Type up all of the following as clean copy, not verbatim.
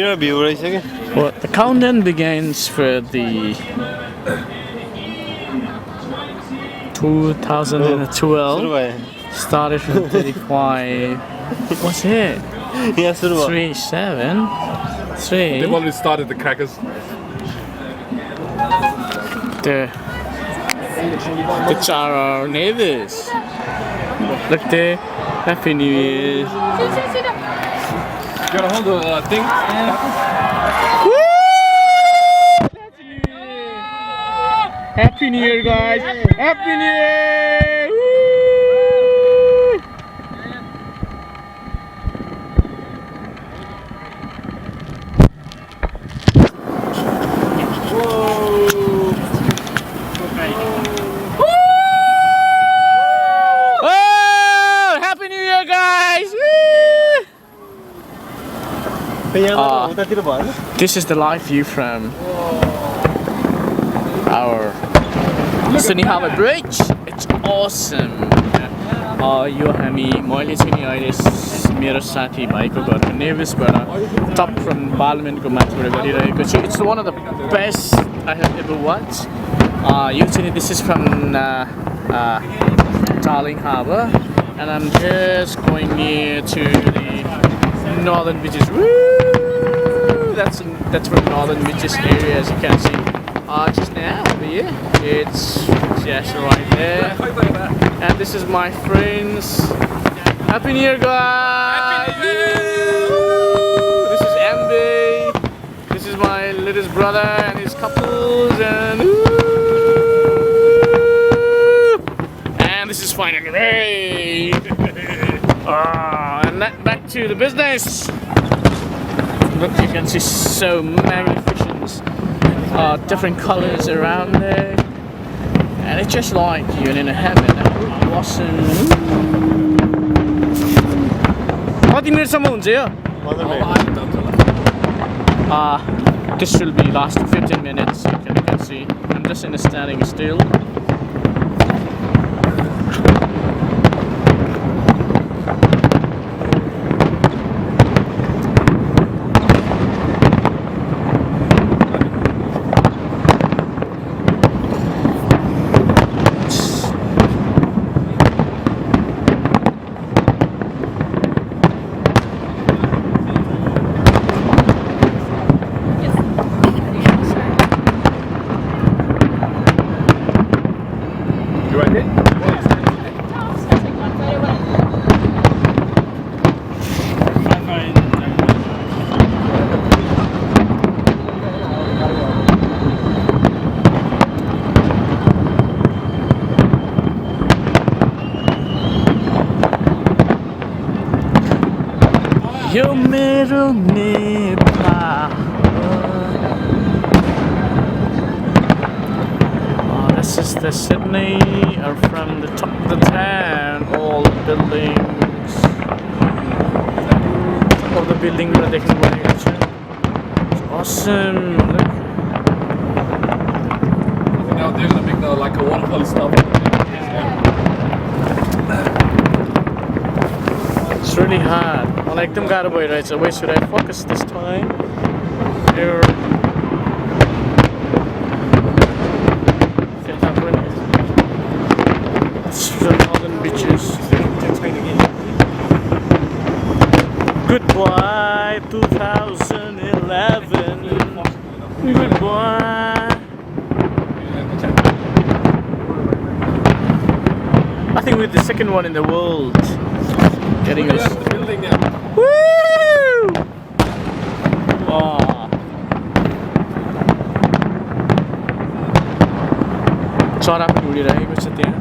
Well, the countdown begins for the 2012. Started from 35. What's it? Yeah, 3, 7, 3. They've already started the crackers. It's our neighbors. Look there. Happy New Year. You gotta hold the thing. Happy New Year, guys! Happy New Year! Woo! Oh, Happy New Year, guys! Woo! This is the live view from our Sunny Harbor Bridge. It's awesome. यो हामी मैले चाहिँ नि अहिले मेरो साथी भाइको घरको नेभेसबाट टप from बालमेनको माथिबाट गरिरहेको छु. It's one of the best I have ever watched. यो चाहिँ नि this is from Darling Harbor, and I'm just going near to the northern beaches. Woo! That's from northern beaches area, as you can see. Just now over here, it's just right there. And this is my friends. Happy New Year, guys! Happy New Year! This is MB. This is my little brother and his couples, and this is finally rain. And back to the business. Look, you can see so magnificent, different colors around there, and it's just like you're in a heaven. Awesome. This will be last 15 minutes. You can see I'm just in a standing still. Yo मेरो Nepal. This is the Sydney, or from the top of the town, all the buildings. All the buildings are taken away. It's awesome. Look. Now they're gonna make like a waterfall stuff. It's really hard. Like them got away, right? So where should I focus this time? Here. It's the northern beaches. Goodbye 2011. Goodbye. I think we're the second one in the world getting us. Woo! चरा पनि उडिरहेको छ त्यहाँ.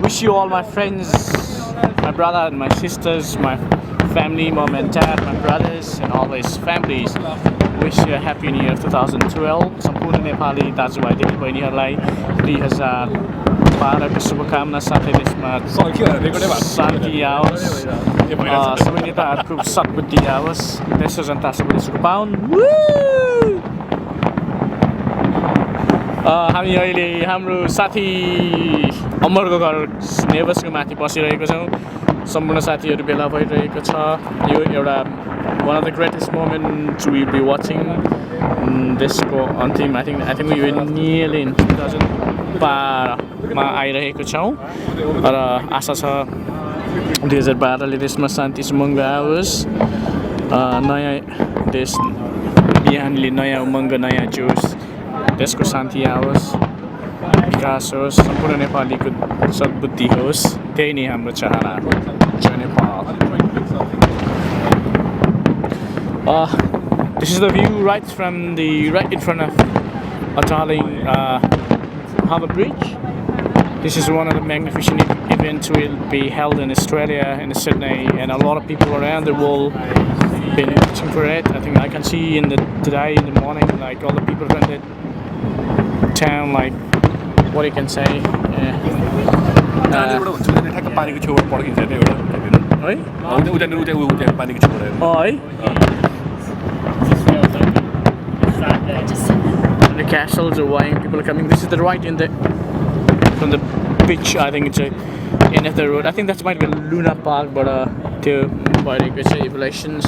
Wish you all, my friends, my brother and my sisters, my family, mom and dad, my brothers, and all his families. Wish you a happy new year 2012. सम्पूर्ण नेपाली दाजुभाइ दिदीबहिनीहरूलाई 2012 2012 को शुभकामना साथै देशमा शान्ति आओस्, सबै नेताहरूको सद्बुद्धि आओस्, देशको जनता सबैले सुख पाउन्। हामी अहिले हाम्रो साथी अमरको घर नेबर्सको माथि बसिरहेको छौँ। सम्पूर्ण साथीहरू भेला भइरहेको छ। यो एउटा one of the greatest moment we be watching देशको अन्तिम आई थिङ्क यो नियरली 2012मा आइरहेको छौँ र आशा छ 2012ले देशमा शान्ति सुमङ्ग आओस्, नयाँ देश बिहानले नयाँ उमङ्ग, नयाँ जोस, देशको शान्ति आओस्, विकास होस्, सम्पूर्ण नेपालीको सद्बुद्धि होस्, त्यही नै हाम्रो चाहना। जय Nepal. This is the view right in front of Darling Harbour Bridge. This is one of the magnificent events will be held in Australia, in Sydney, and a lot of people around the world been watching for it. I think I can see today in the morning, like all the people from the town, like what you can say. The castles are why people are coming. This is the right from the beach. I think it's end of the road. I think that might be Luna Park, but to evaluations.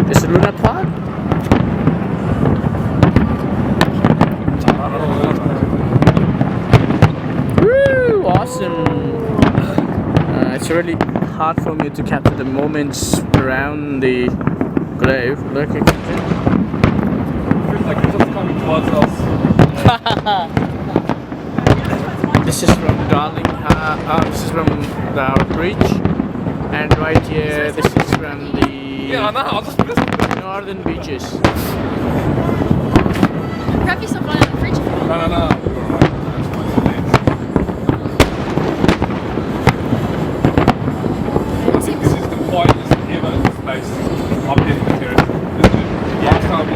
This is Luna Park. Woo! Awesome. It's really hard for me to capture the moments around the grave. Look at it. Like it's just coming towards us. This is from Darling. This is from our bridge, and right here, this is from the northern beaches. Grab yourself one in the fridge. No. I think this is the quietest ever space up in the terrace.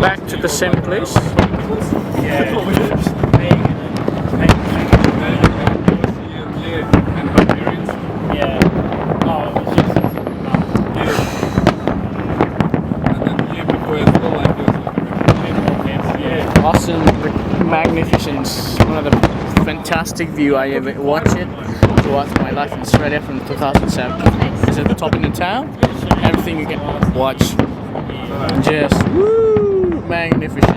Back to the same place. Awesome, magnificence. One of the fantastic view I ever watched it throughout my life in Australia from 2007. It's at the top in the town. Everything you can watch. Just woo, magnificent.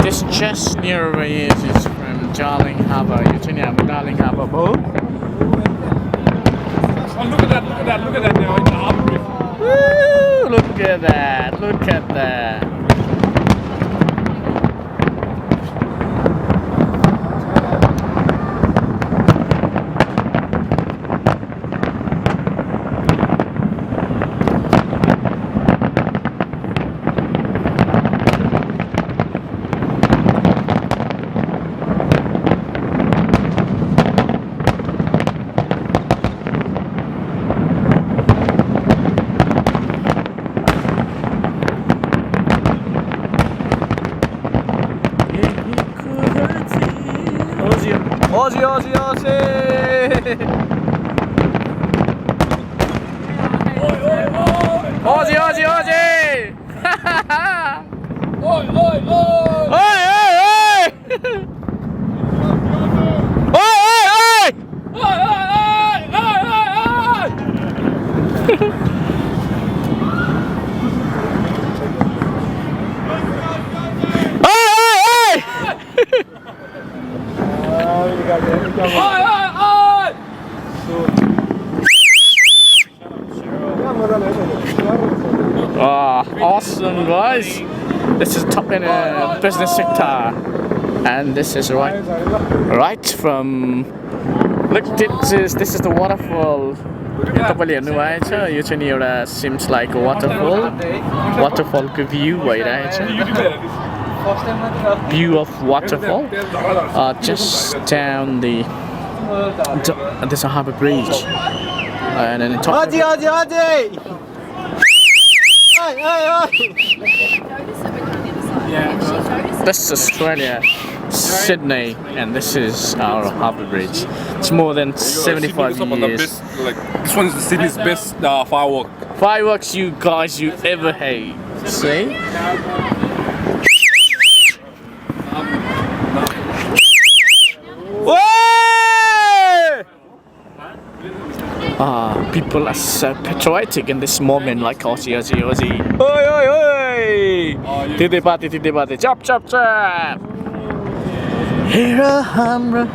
This just near where he is from Darling Harbour. You turn out Darling Harbour boat. Oh, look at that now in the harbour reef. Woo! Look at that. Aussie, Aussie, Aussie! Aussie, Aussie, Aussie! Oi, oi, oi! Oi, oi, oi! Oi, oi, oi! Oi, oi, oi! Oi, oi, oi! Oi, oi, oi! Oh, awesome, guys! This is top in the business sector, and this is right from. Look, this is the waterfall. तपाईँले हेर्नुभएको छ यो चाहिँ नि एउटा seems like a waterfall को view भइरहेछ view of waterfall just down the there's a harbor bridge and then top this is Australia, Sydney, and this is our harbour bridge. It's more than 75 years. This one is the Sydney's best firework. Fireworks you ever hate. See? People are so patriotic in this moment, like Aussie, Aussie, Aussie. Oi, oi, oi! Titibati, titibati, chop, chop, chop! Here a hammer.